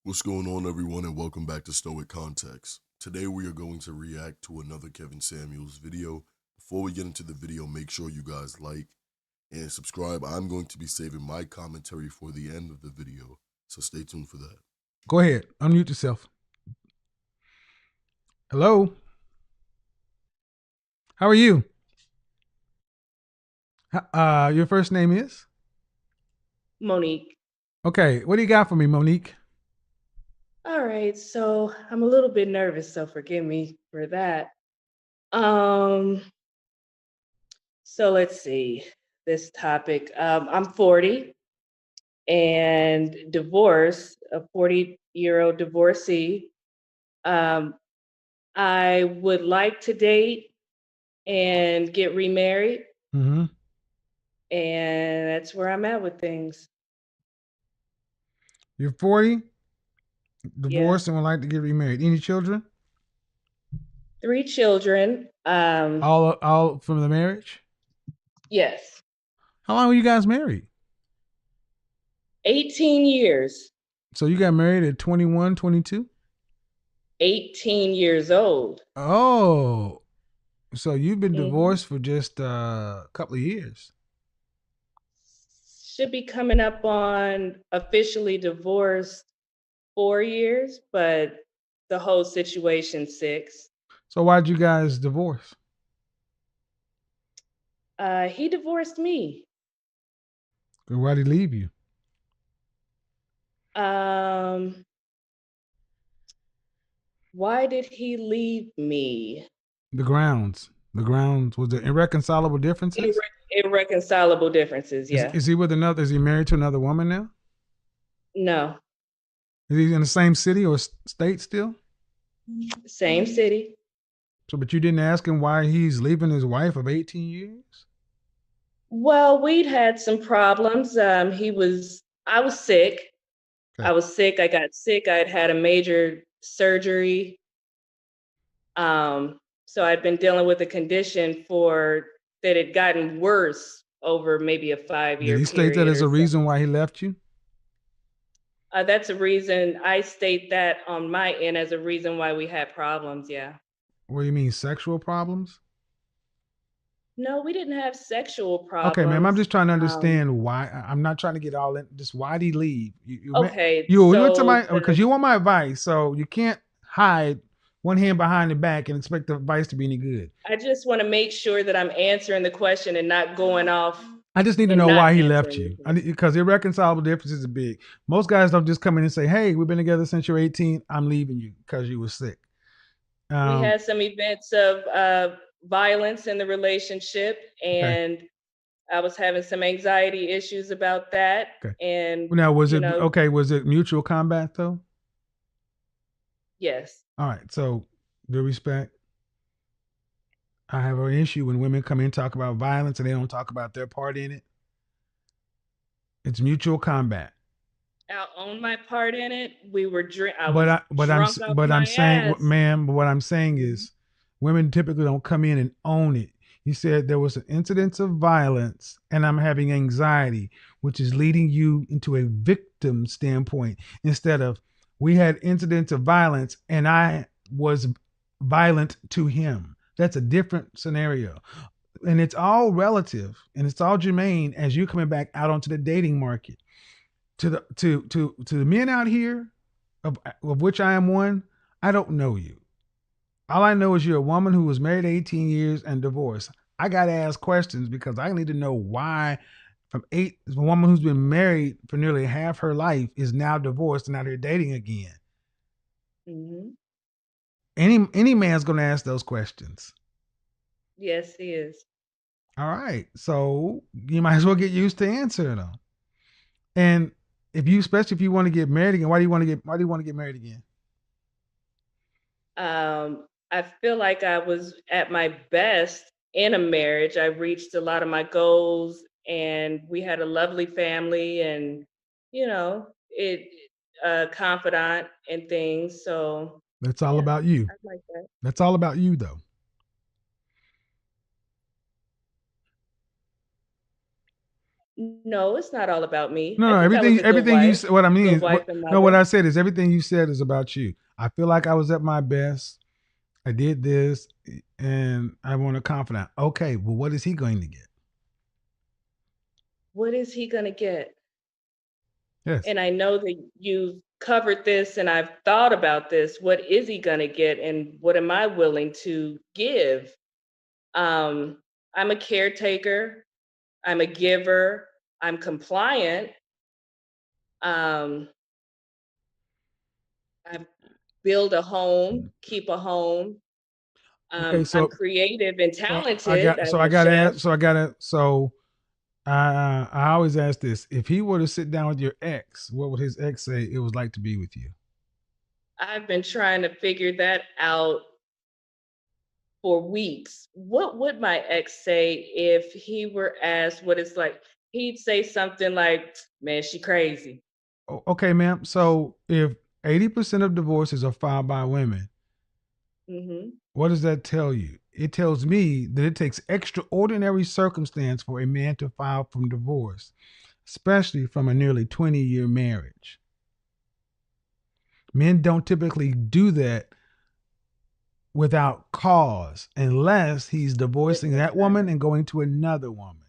What's going on, everyone, and welcome back to Stoic Context. Today, we are going to react to another Kevin Samuels video. Before we get into the video, make sure you guys like and subscribe. I'm going to be saving my commentary for the end of the video, so stay tuned for that. Go ahead, unmute yourself. Hello. How are you? Your first name is? Monique. Okay, what do you got for me, Monique? All right, so I'm a little bit nervous, so forgive me for that. Um, so let's see this topic. I'm 40 and divorced, a 40-year-old divorcee. Um, I would like to date and get remarried, Mm-hmm. and that's where I'm at with things. You're 40, Yeah, divorced, and would like to get remarried. Any children? 3 children. All from the marriage? Yes, How long were you guys married? 18 years. So you got married at 21, 22? 18 years old. Oh, so you've been Mhm. divorced for just a couple of years. Should be coming up on officially divorced 4 years, but the whole situation 6. So why'd you guys divorce? He divorced me. Or why'd he leave you? Um, why did he leave me? The grounds. The grounds. Was there irreconcilable differences? Irreconcilable differences, Is yeah. is he with another? Is he married to another woman now? No, Is he in the same city or state still? same city. So, but you didn't ask him why he's leaving his wife of 18 years? Well, we'd had some problems. I was sick. Okay. I got sick. I'd had a major surgery. So I'd been dealing with a condition for that had gotten worse over maybe a five Did year he state that period as or a so. reason why he left you? That's a reason I state that on my end as a reason why we had problems. Yeah. What do you mean, sexual problems? No, we didn't have sexual Okay, ma'am. I'm problems. just trying to Um, understand why. I'm not trying to get all in. Just why did he leave? okay, You went to so my because you want my advice, so you can't hide one hand behind the back and expect the advice to be any good. I just want to make sure that I'm answering the question and not going off I just need to and know not why he left answering the you. question. Because irreconcilable differences are big. Most guys don't just come in and say, "Hey, we've been together since you're 18. I'm leaving you because you were sick." We Um, had some events of violence in the relationship, okay, and I was having some anxiety issues about that. okay. And, Now, was you it know, okay? Was it mutual combat though? yes. All right. So, due respect, I have an issue when women come in and talk about violence and they don't talk about their part in it. It's mutual combat. I own my part in it. I But was I, drunk off but I'm my saying, ass. ma'am. But what I'm saying Mhm. is, women typically don't come in and own it. You said there was an incidence of violence, and I'm having anxiety, which is leading you into a victim standpoint instead of we had incidents of violence, and I was violent to him. That's a different scenario, and it's all relative, and it's all germane as you coming back out onto the dating market to the men out here, of which I am one. I don't know you. All I know is you're a woman who was married 18 years and divorced. I gotta ask questions because I need to know why a woman who's been married for nearly half her life is now divorced and out here dating again. Mhm. Any man's gonna ask those questions. Yes, he is. All right. So you might as well get used to answering them. And especially if you want to get married again, why do you want to get married again? I feel like I was at my best in a marriage. I reached a lot of my goals, and we had a lovely family, and it confidant and things. So That's all yeah, about you. I like that. That's all about you though. No, it's not all about me. No, I no, think I was a good everything you wife, said. What I mean good is, wife and what mother. I said is everything you said is about you. I feel like I was at my best. I did this, and I want a confidant. Okay, well, what is he going to get? What is he gonna get? Yes. And I know that you've covered this and I've thought about this. What is he gonna get and what am I willing to give? I'm a caretaker, I'm a giver, I'm compliant, um, I build a home, keep a home. Okay, I'm creative and talented. I'm I a got to chef. ask. I always ask this: if he were to sit down with your ex, what would his ex say it was like to be with you? I've been trying to figure that out for weeks. What would my ex say if he were asked what it's like? He'd say something like, "Man, she crazy." Okay, ma'am. So if 80% of divorces are filed by women, Mhm. what does that tell you? It tells me that it takes extraordinary circumstance for a man to file from divorce, especially from a nearly 20-year marriage. Men don't typically do that without cause unless he's divorcing Shouldn't have that done woman that. and going to another woman.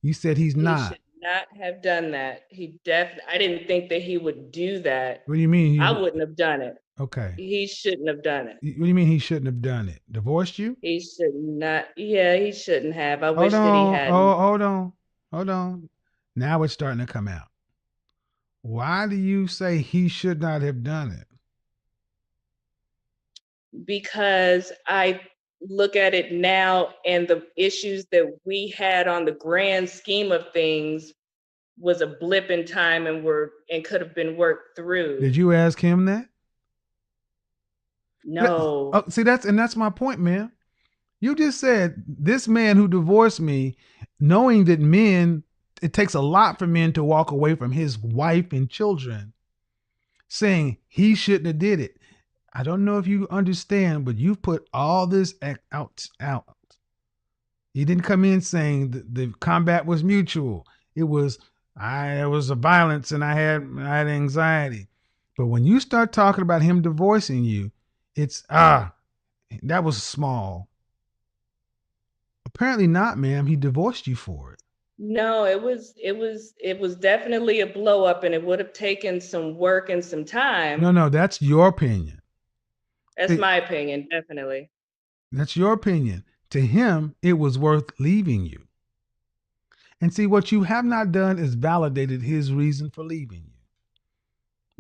You said he's He not. should not have done that. I didn't think that he would do that. What do you mean he I would? wouldn't have done it. Okay. He shouldn't have done it. What do you mean he shouldn't have done it? Divorced you? He should not. Yeah, he shouldn't have. I Hold wish that he on. hadn't. Oh, hold on. Hold on. Now it's starting to come out. Why do you say he should not have done it? Because I look at it now and the issues that we had on the grand scheme of things was a blip in time and could have been worked through. Did you ask him that? No, See, that's my point, man. You just said this man who divorced me, knowing that it takes a lot for men to walk away from his wife and children, saying he shouldn't have did it. I don't know if you understand, but you've put all this out. He didn't come in saying the combat was mutual. It was a violence and I had anxiety. But when you start talking about him divorcing you, it's that was small. Apparently not, ma'am. He divorced you for it. no, it was definitely a blow up and it would have taken some work and some No, time. no, that's your opinion. That's See, my opinion, definitely. that's your opinion. To him, it was worth leaving you. And see, what you have not done is validated his reason for leaving you.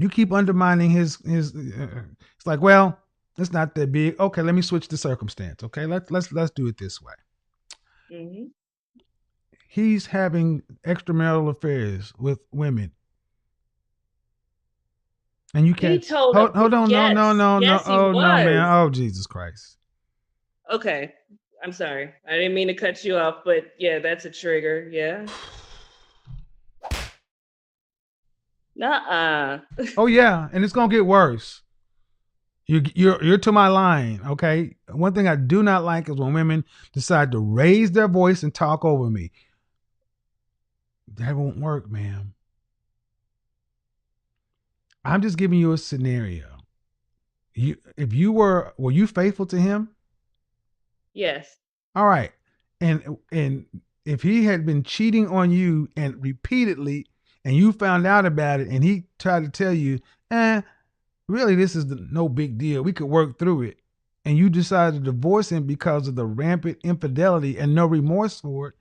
You keep undermining his. It's like, well, it's not that big. Okay, let me switch the circumstance. Okay, let's do it this way. Hmm. He's having extramarital affairs with women, and you He can't told him, hold on. No, no, yes, no, no. yes, he Oh no, man. was. Oh Jesus Christ. Okay, I'm sorry. I didn't mean to cut you off, but yeah, that's a trigger. Yeah. Nuh-uh. Oh yeah, and it's gonna get worse. You're to my line, okay? One thing I do not like is when women decide to raise their voice and talk over me. That won't work, ma'am. I'm just giving you a scenario. If you were you faithful to him? Yes. All right. And if he had been cheating on you and repeatedly and you found out about it and he tried to tell you, really this is no big deal. We could work through it. And you decided to divorce him because of the rampant infidelity and no remorse for it,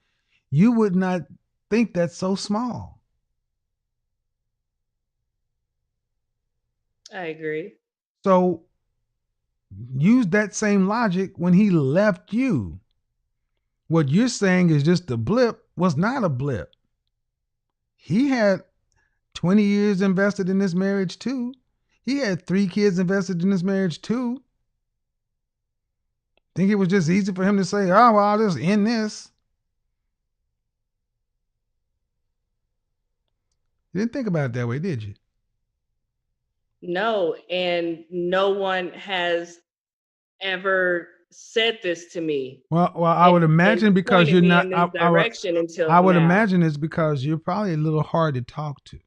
you would not think that's so small. I agree. So use that same logic when he left you. What you're saying is just a blip was not a blip. He had 20 years invested in this marriage too. He had 3 kids invested in this marriage too. Think it was just easy for him to say, oh, well, I'll just end this. You didn't think about it that way, did you? No, and no one has ever said this to me Well, I would imagine and because pointed you're me not. in this direction I until would now. imagine it's because you're probably a little hard to talk to.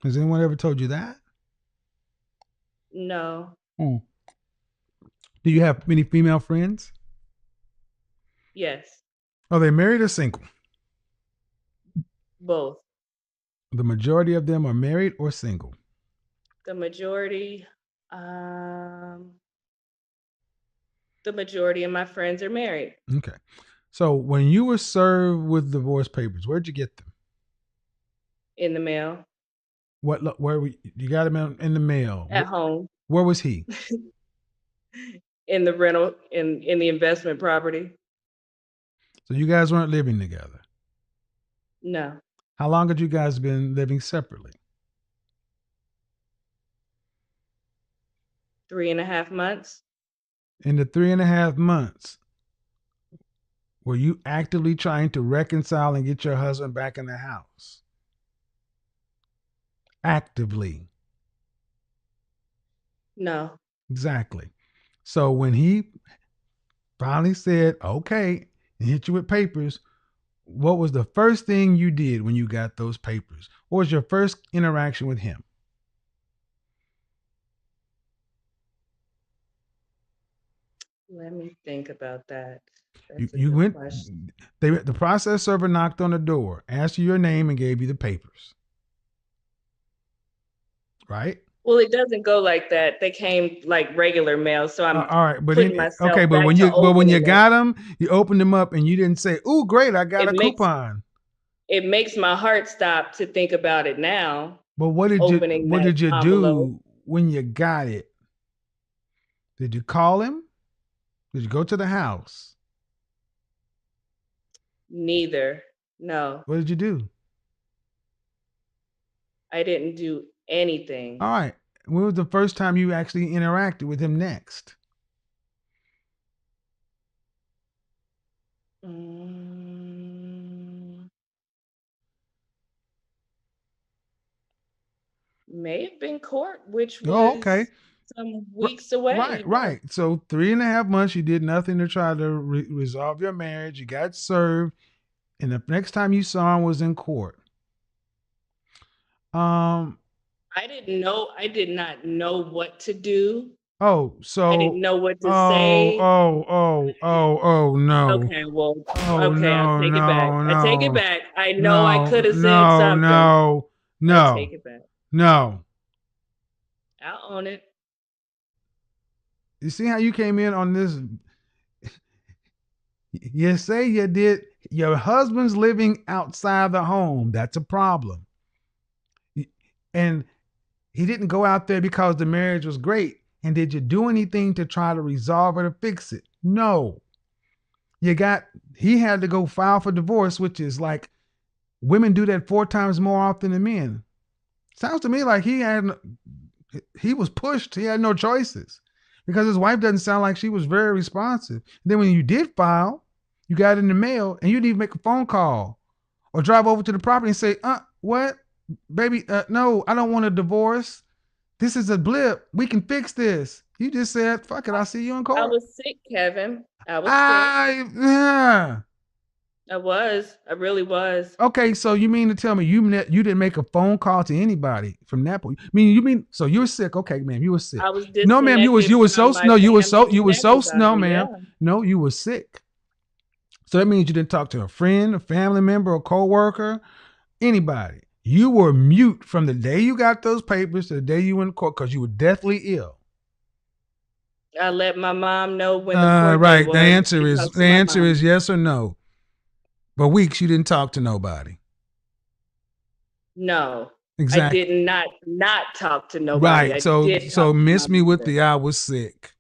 Has anyone ever told you that? No. Hmm. Do you have many female friends? Yes. Are they married or single? Both. The majority of them are married or single. The majority, um, the majority of my friends are married. Okay. So when you were served with divorce papers, where'd you get them? In the mail. Where you got them in the mail? At home. Where was he? In the rental, in the investment property. So you guys weren't living together. No. How long had you guys been living separately? 3.5 months. In the 3.5 months, were you actively trying to reconcile and get your husband back in the house? Actively. No. Exactly. So when he finally said, okay, and hit you with papers, what was the first thing you did when you got those papers? What was your first interaction with him? Let me think about that. You, That's a you good went, question. the process server knocked on the door, asked you your name, and gave you the papers. Right? Well, it doesn't go like that. They came like regular mail, so I'm All right, but putting myself okay, but back to when you opening them. got them, you opened them up and you didn't say, "Ooh, great, I got It a makes coupon." it makes my heart stop to think about it now, But opening what that did you envelope. do when you got it? Did you call him? Did you go to the house? Neither. No, What did you do? I didn't do anything. All right. When was the first time you actually interacted with him next? Mm, may have been court, which Oh, okay. was some weeks away. Right, Yeah. right. So 3.5 months, you did nothing to try to resolve your marriage. You got served, and the next time you saw him was in court. Um. I didn't know. I did not know what to do. Oh, I didn't so. know what to say. Oh, no. Okay, well, Oh, okay, I'll no, take it back. no, I take it no. back. I know I No, could have said no, something. no, I no, take it back. no. I'll own it. You see how you came in on this? You say you did. Your husband's living outside the home. That's a problem. And he didn't go out there because the marriage was great. And did you do anything to try to resolve it or fix it? No. He had to go file for divorce, which is like women do that 4 times more often than men. Sounds to me like he was pushed. He had no choices because his wife doesn't sound like she was very responsive. Then when you did file, you got it in the mail and you didn't even make a phone call or drive over to the property and say, what? Baby, no, I don't want a divorce. This is a blip. We can fix this. You just said, fuck it, I'll see you in I court. was sick, Kevin. I was sick. Yeah. I was. I really was. Okay, so you mean to tell me you didn't make a phone call to anybody from that point? You mean so you were sick? Okay, ma'am, you were sick. I was No, ma'am, disconnected you were from so my no, family you and were so no, everybody. ma'am, Yeah. no, you were sick. So that means you didn't talk to a friend, a family member, a coworker, anybody. You were mute from the day you got those papers to the day you went to court because you were deathly ill. I let my mom know when the court date Right. The was. answer She is talked to my mom. yes or no. For weeks you didn't talk to nobody. No, I Exactly. did not talk to nobody. Right. I So did talk to my miss me with mother. the I was sick.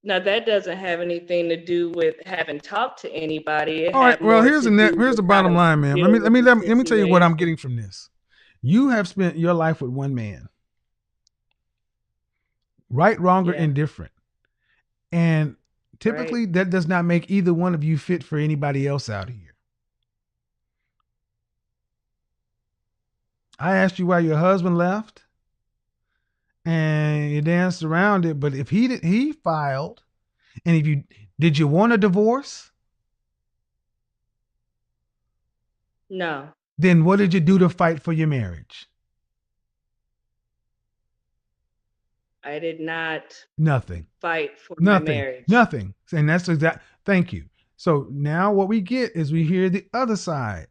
Now that doesn't have anything to do with having talked to anybody. It All right. had Well, more to do here's with the how bottom to line, ma'am. deal with the Let me tell you what I'm situation. getting from this. You have spent your life with one man, right, wrong, or Yeah, indifferent, and right. typically that does not make either one of you fit for anybody else out here. I asked you why your husband left, and you danced around it. But if he filed, and if you did, you want a divorce? No, Then what did you do to fight for your marriage? I did not Nothing. fight for my Nothing. marriage. Nothing. And that's exact. Thank you. So now what we get is we hear the other side.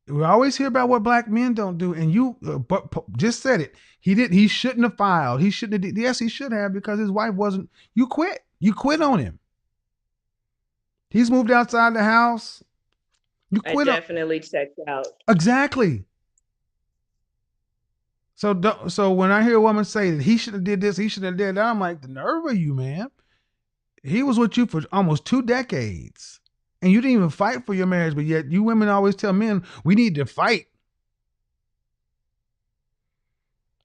We always hear about what black men don't do, and you just said it. He did. He shouldn't have filed. He shouldn't have. Yes, he should have, because his wife wasn't. You quit. You quit on him. He's moved outside the house. You I quit on. definitely checked out. Exactly. So when I hear a woman say that he should have did this, he should have did that, I'm like, the nerve of you, man. He was with you for almost 2 decades, and you didn't even fight for your marriage, but yet you women always tell men we need to fight.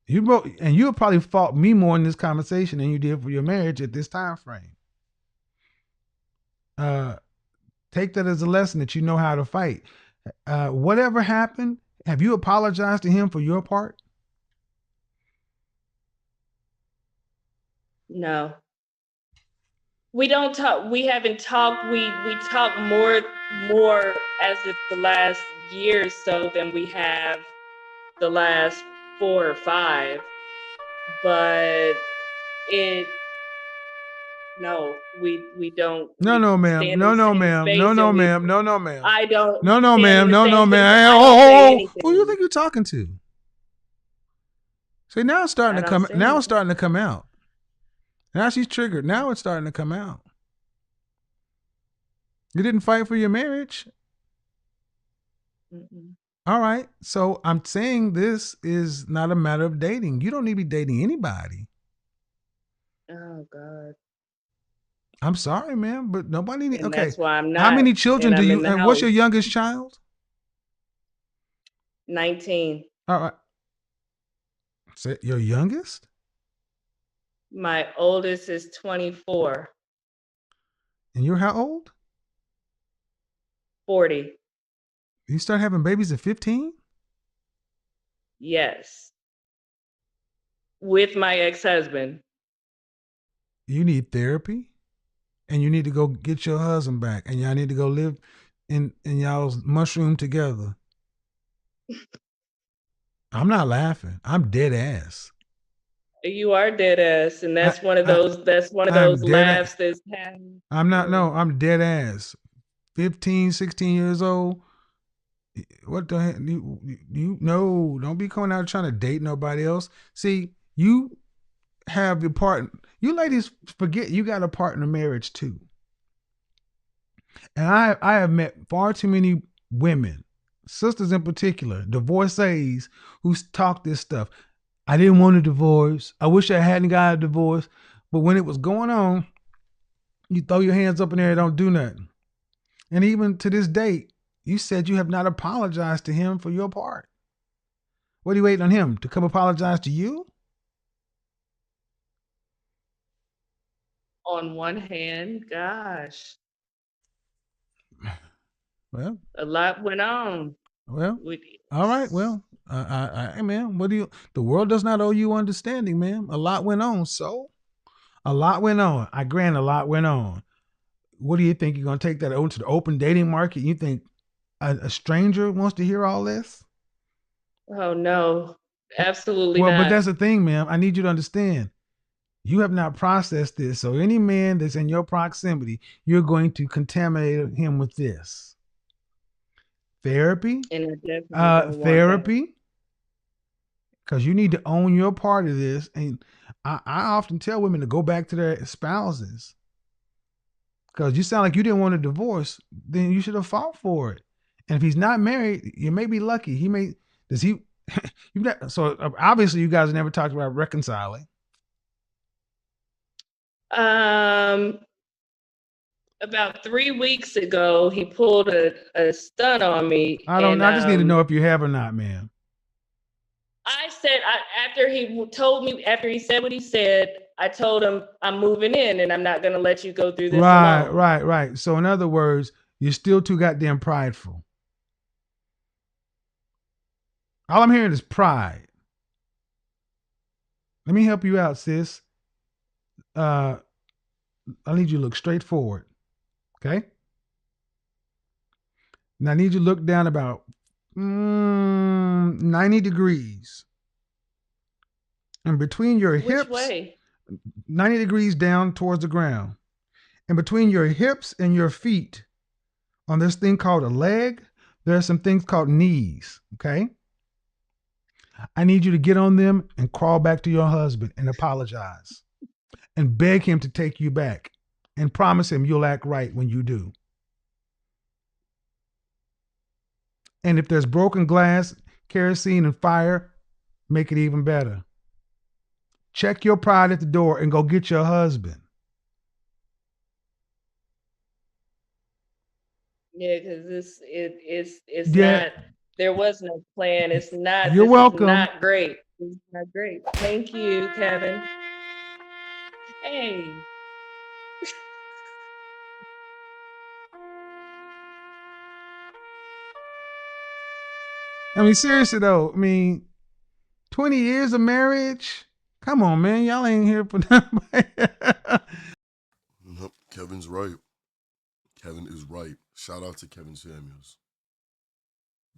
You'll probably fought me more in this conversation than you did for your marriage at this time frame. Take that as a lesson that you know how to fight. Whatever happened, have you apologized to him for your part? No. We don't talk. We haven't talked. We talk more as if the last year or so than we have the last 4 or 5. But it no, we don't. No, We no, ma'am. stand in No, the no, same ma'am. No, space, no, and we. ma'am. No, no, ma'am. I don't. No, We no, stand in ma'am. the No, no, same space, ma'am. and I don't say Who you anything. think you're talking to? See, now it's starting I to don't come. say Now it's anything. starting to come out. Now she's triggered. Now it's starting to come out. You didn't fight for your marriage. Mm-mm. All right. So I'm saying this is not a matter of dating. You don't need to be dating anybody. Oh God. I'm sorry, man, but nobody need. And Okay. that's why I'm How not. many And children do I'm in you, the and what's your house. youngest child? 19. All right. Say your youngest? My oldest is 24. And you're how old? 40. You start having babies at 15? Yes. With my ex-husband. You need therapy, and you need to go get your husband back, and y'all need to go live in y'all's mushroom together. I'm not laughing. I'm dead ass. You are dead ass, and I, that's one of I those. That's one of those I'm dead ass. laughs that's happening. I'm not, no, I'm dead ass. 15, 16 years old. What the heck? You no, don't be coming out trying to date nobody else. See, you have your partner. You ladies forget you got a partner marriage too. And I have met far too many women, sisters in particular, divorcees who talk this stuff. I didn't want a divorce. I wish I hadn't got a divorce. But when it was going on, you throw your hands up in the air and don't do nothing. And even to this date, you said you have not apologized to him for your part. What are you waiting on him to come apologize to you? On one hand, gosh, Well, a lot went on. well, We, all right. Well, man, what do you? The world does not owe you understanding, man. A lot went on, so a lot went on. I grant a lot went on. What do you think? You're gonna take that into the open dating market? You think a stranger wants to hear all this? oh no, absolutely Well, but not. that's the thing, ma'am. I need you to understand. You have not processed this. So any man that's in your proximity, you're going to contaminate him with this. Therapy, And I definitely don't want that. therapy, because you need to own your part of this. And I often tell women to go back to their spouses, because you sound like you didn't want a divorce. Then you should have fought for it. And if he's not married, you may be lucky. He may, does he, so obviously you guys never talked about reconciling. About 3 weeks ago, he pulled a stunt on me, and I just need to know if you have or not, ma'am. I said after he told me, after he said what he said, I told him I'm moving in, and I'm not going to let you go through this alone. Right. So in other words, you're still too goddamn prideful. All I'm hearing is pride. Let me help you out, sis. Uh, I need you to look straight forward. Okay. Now I need you to look down about 90 degrees. And between your Which hips, way? 90 degrees down towards the ground. And between your hips and your feet, on this thing called a leg, there are some things called knees. Okay. I need you to get on them and crawl back to your husband and apologize and beg him to take you back and promise him you'll act right when you do. And if there's broken glass, kerosene, and fire, make it even better. Check your pride at the door and go get your husband. Yeah, because it's Yeah, not. There was no plan. It's not. you're This is welcome. not great. This is not great. Thank you, Kevin. Hey, I mean, seriously though, I mean, 20 years of marriage? Come on, man. Y'all ain't here for nothing. Nope, Kevin's right. Kevin is right. Shout out to Kevin Samuels.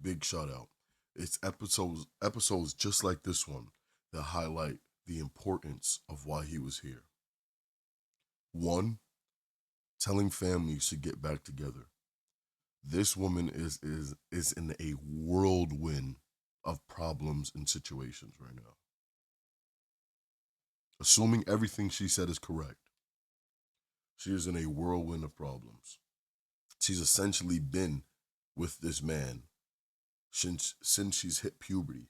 Big shout out. It's episodes just like this one that highlight the importance of why he was here. One, telling families to get back together. This woman is in a whirlwind of problems and situations right now. Assuming everything she said is correct, she is in a whirlwind of problems. She's essentially been with this man since she's hit puberty.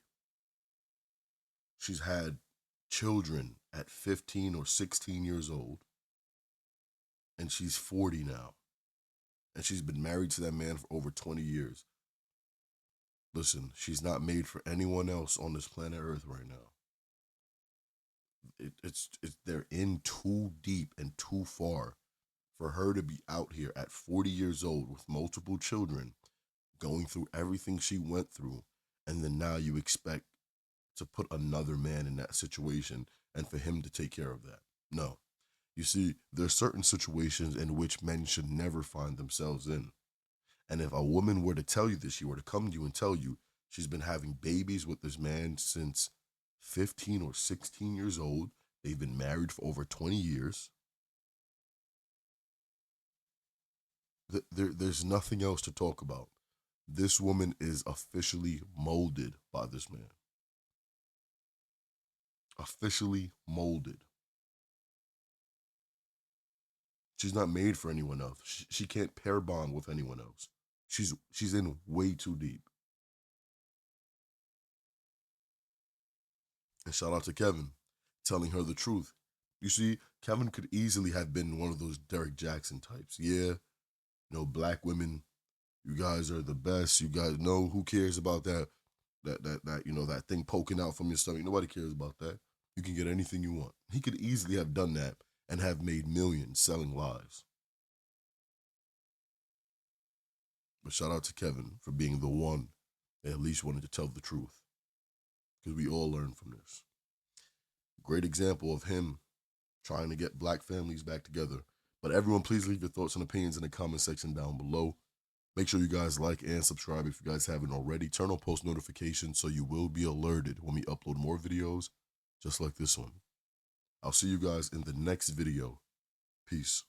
She's had children at 15 or 16 years old, and she's 40 now. And she's been married to that man for over 20 years. Listen, she's not made for anyone else on this planet Earth right now. It's they're in too deep and too far for her to be out here at 40 years old with multiple children, going through everything she went through, and then now you expect to put another man in that situation and for him to take care of that. No. You see, there's certain situations in which men should never find themselves in. And if a woman were to tell you this, she were to come to you and tell you she's been having babies with this man since 15 or 16 years old, they've been married for over 20 years, there's nothing else to talk about. This woman is officially molded by this man. Officially molded. She's not made for anyone else. She can't pair bond with anyone else. She's in way too deep. And shout out to Kevin telling her the truth. You see, Kevin could easily have been one of those Derek Jackson types. Yeah, black women, you guys are the best. You guys know who cares about that thing poking out from your stomach. Nobody cares about that. You can get anything you want. He could easily have done that and have made millions selling lies. But shout out to Kevin for being the one that at least wanted to tell the truth. Because we all learn from this. Great example of him trying to get black families back together. But everyone, please leave your thoughts and opinions in the comment section down below. Make sure you guys like and subscribe if you guys haven't already. Turn on post notifications so you will be alerted when we upload more videos just like this one. I'll see you guys in the next video. Peace.